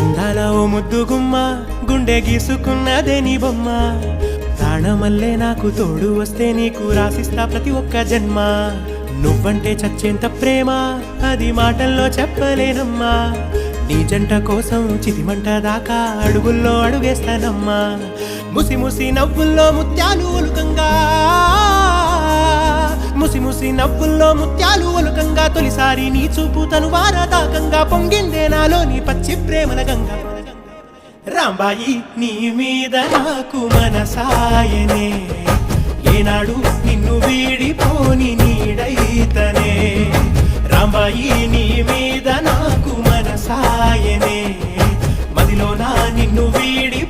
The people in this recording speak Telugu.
అందాల ఓ ముద్దు గుమ్మ గుండె గీసుకున్నదే నీ బొమ్మ ప్రాణమల్లే నాకు తోడు వస్తే నీకు రాసిస్తా ప్రతి ఒక్క జన్మ నువ్వంటే చచ్చేంత ప్రేమ అది మాటల్లో చెప్పలేనమ్మా నీ జంట కోసం చితిమంట దాకా అడుగుల్లో అడుగేస్తానమ్మా ముసి ముసి నవ్వుల్లో ముత్యాలు ఒలుకంగా ముసి ముసి నవ్వుల్లో ముత్యాలు ఒలుకంగా తొలిసారి నీ చూపు తను వారదాకంగా పొంగిందే నాలో నీ పచ్చి ప్రేమల గంగా రాంబాయి నీ మీద నాకు మనసాయనే ఏనాడు నిన్ను వీడిపోని నీడైతనే రాంబాయి నీ మీద నాకు మనసాయనే మదిలో నా నిన్ను వీడి